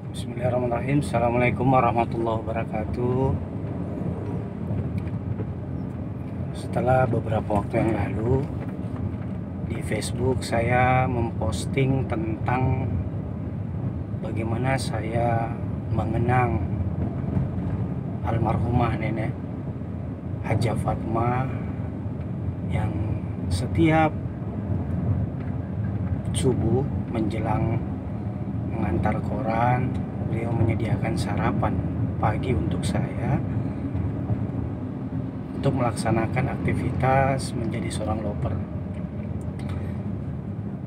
Bismillahirrahmanirrahim. Assalamualaikum warahmatullahi wabarakatuh. Setelah beberapa waktu yang lalu di Facebook saya memposting tentang bagaimana saya mengenang almarhumah nenek Haja Fatma yang setiap subuh menjelang mengantar koran, beliau menyediakan sarapan pagi untuk saya untuk melaksanakan aktivitas menjadi seorang loper.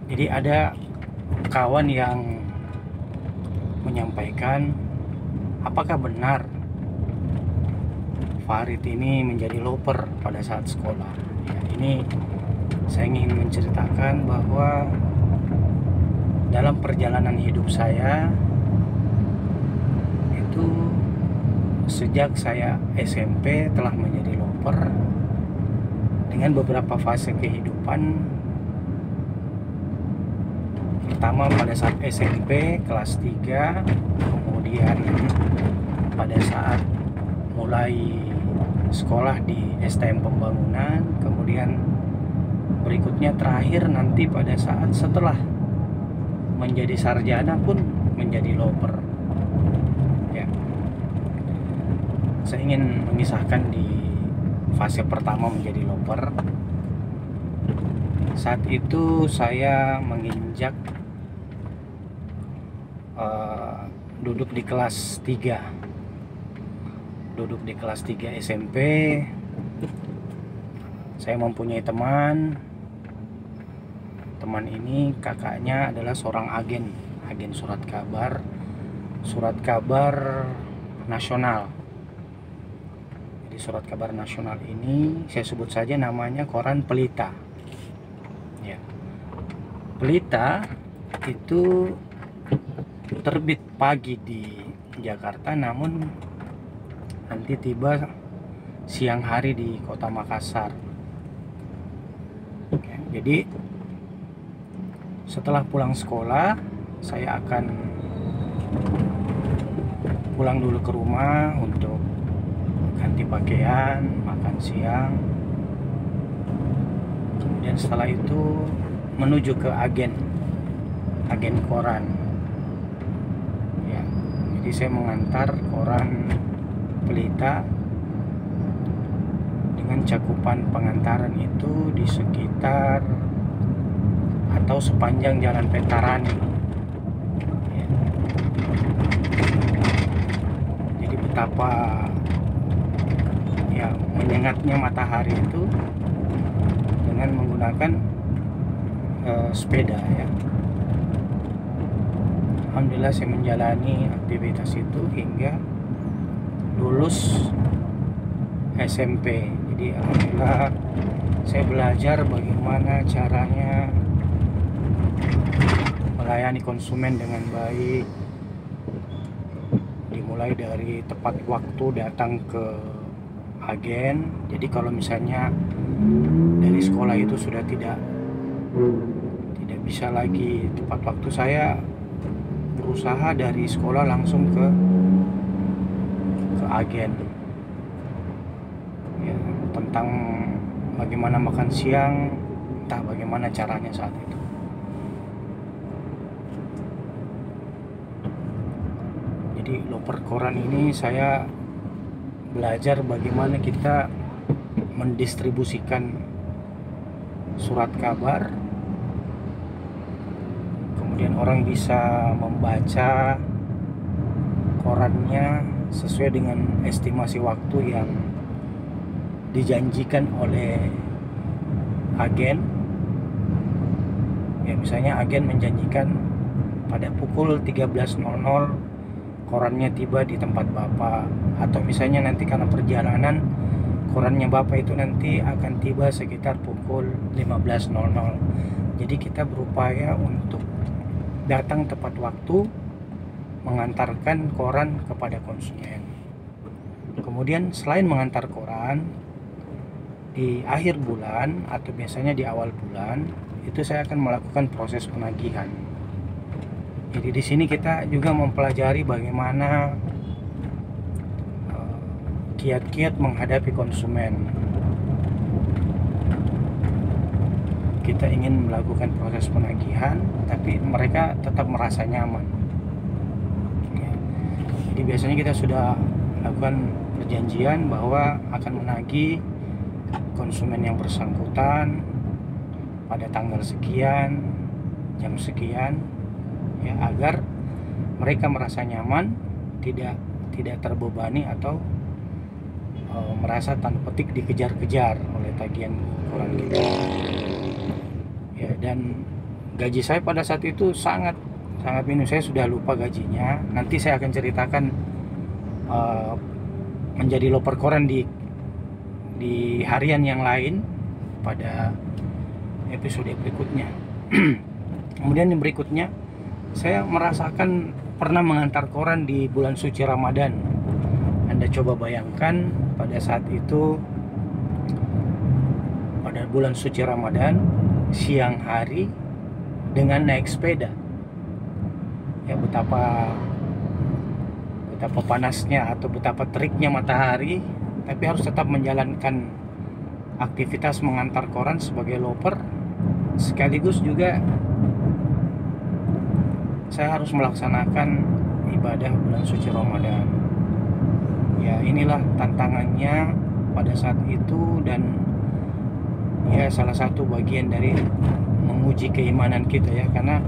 Jadi ada kawan yang menyampaikan, apakah benar Farid ini menjadi loper pada saat sekolah? Ya, ini saya ingin menceritakan bahwa dalam perjalanan hidup saya itu sejak saya SMP telah menjadi loper dengan beberapa fase kehidupan. Pertama pada saat SMP kelas 3, kemudian pada saat mulai sekolah di STM Pembangunan, kemudian berikutnya terakhir nanti pada saat setelah menjadi sarjana pun menjadi loper. Ya. Saya ingin mengisahkan di fase pertama menjadi loper. Saat itu saya menginjak duduk di kelas 3. Duduk di kelas 3 SMP. Saya mempunyai teman. Teman ini kakaknya adalah seorang agen surat kabar nasional. Jadi surat kabar nasional ini saya sebut saja namanya koran Pelita. Ya. Pelita itu terbit pagi di Jakarta, namun nanti tiba siang hari di kota Makassar. Oke, jadi setelah pulang sekolah, saya akan pulang dulu ke rumah untuk ganti pakaian, makan siang. Kemudian setelah itu menuju ke agen koran. Ya, jadi saya mengantar koran Pelita dengan cakupan pengantaran itu di sekitar atau sepanjang jalan Pentarani. Ya. Jadi betapa ya menyengatnya matahari itu dengan menggunakan sepeda ya. Alhamdulillah saya menjalani aktivitas itu hingga lulus SMP. Jadi alhamdulillah saya belajar bagaimana caranya melayani konsumen dengan baik, dimulai dari tepat waktu datang ke agen. Jadi kalau misalnya dari sekolah itu sudah tidak bisa lagi tepat waktu, saya berusaha dari sekolah langsung ke agen ya, tentang bagaimana makan siang, entah bagaimana caranya saat itu. Jadi loper koran ini saya belajar bagaimana kita mendistribusikan surat kabar, kemudian orang bisa membaca korannya sesuai dengan estimasi waktu yang dijanjikan oleh agen. Ya, misalnya agen menjanjikan pada pukul 13.00 korannya tiba di tempat Bapak, atau misalnya nanti karena perjalanan korannya Bapak itu nanti akan tiba sekitar pukul 15.00. Jadi kita berupaya untuk datang tepat waktu mengantarkan koran kepada konsumen. Kemudian selain mengantar koran, di akhir bulan atau biasanya di awal bulan itu saya akan melakukan proses penagihan. Jadi di sini kita juga mempelajari bagaimana kiat-kiat menghadapi konsumen. Kita ingin melakukan proses penagihan, tapi mereka tetap merasa nyaman. Ya. Jadi biasanya kita sudah lakukan perjanjian bahwa akan menagih konsumen yang bersangkutan pada tanggal sekian, jam sekian, ya, agar mereka merasa nyaman, tidak terbebani atau merasa tanda petik dikejar-kejar oleh tagihan koran kita. Ya, dan gaji saya pada saat itu sangat minim. Saya sudah lupa gajinya. Nanti saya akan ceritakan menjadi loper koran di harian yang lain pada episode berikutnya. Kemudian yang berikutnya, saya merasakan pernah mengantar koran di bulan suci Ramadan. Anda coba bayangkan pada saat itu, pada bulan suci Ramadan, siang hari dengan naik sepeda. Ya, betapa panasnya atau betapa teriknya matahari, tapi harus tetap menjalankan aktivitas mengantar koran sebagai loper. Sekaligus juga saya harus melaksanakan ibadah bulan suci Ramadan. Ya, inilah tantangannya pada saat itu, dan ya salah satu bagian dari menguji keimanan kita, ya, karena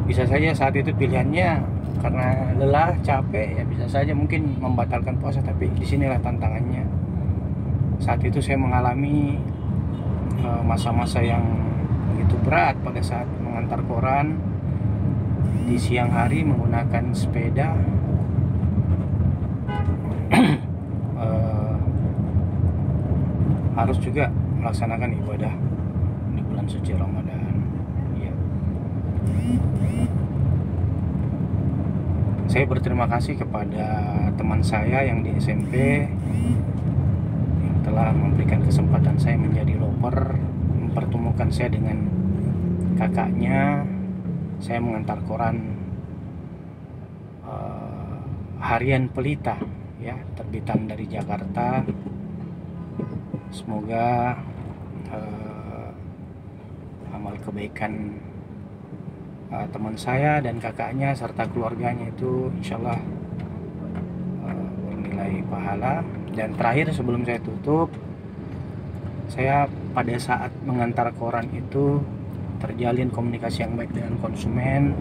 bisa saja saat itu pilihannya karena lelah, capek, ya bisa saja mungkin membatalkan puasa, tapi disinilah tantangannya. Saat itu saya mengalami masa-masa yang begitu berat pada saat mengantar koran di siang hari menggunakan sepeda. Harus juga melaksanakan ibadah di bulan suci Ramadan. Ya. Saya berterima kasih kepada teman saya yang di SMP yang telah memberikan kesempatan saya menjadi loper, mempertemukan saya dengan kakaknya. Saya mengantar koran harian Pelita, ya, terbitan dari Jakarta. Semoga amal kebaikan teman saya dan kakaknya serta keluarganya itu insyaallah bernilai pahala. Dan terakhir, sebelum saya tutup, saya pada saat mengantar koran itu terjalin komunikasi yang baik dengan konsumen,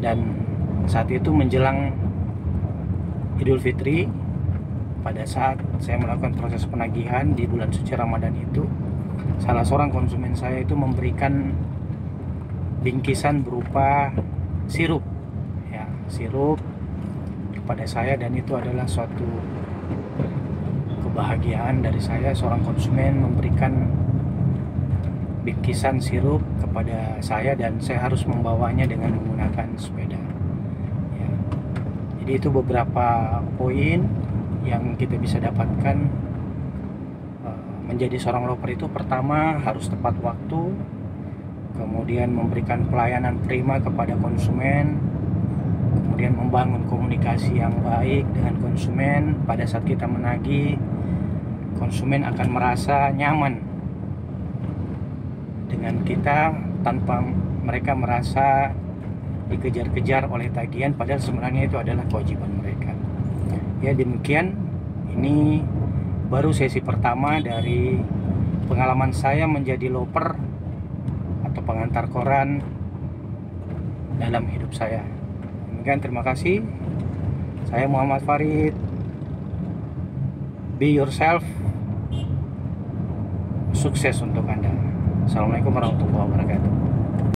dan saat itu menjelang Idul Fitri, pada saat saya melakukan proses penagihan di bulan suci Ramadan itu, salah seorang konsumen saya itu memberikan bingkisan berupa sirup, ya, sirup kepada saya, dan itu adalah suatu kebahagiaan dari saya. Seorang konsumen memberikan bingkisan sirup kepada saya dan saya harus membawanya dengan menggunakan sepeda, ya. Jadi itu beberapa poin yang kita bisa dapatkan menjadi seorang loper itu. Pertama, harus tepat waktu, kemudian memberikan pelayanan prima kepada konsumen, kemudian membangun komunikasi yang baik dengan konsumen. Pada saat kita menagih, konsumen akan merasa nyaman dengan kita tanpa mereka merasa dikejar-kejar oleh tagihan, padahal sebenarnya itu adalah kewajiban mereka. Ya, demikian, ini baru sesi pertama dari pengalaman saya menjadi loper atau pengantar koran dalam hidup saya. Demikian, terima kasih. Saya Muhammad Farid. Be yourself. Sukses untuk Anda. Assalamualaikum warahmatullahi wabarakatuh.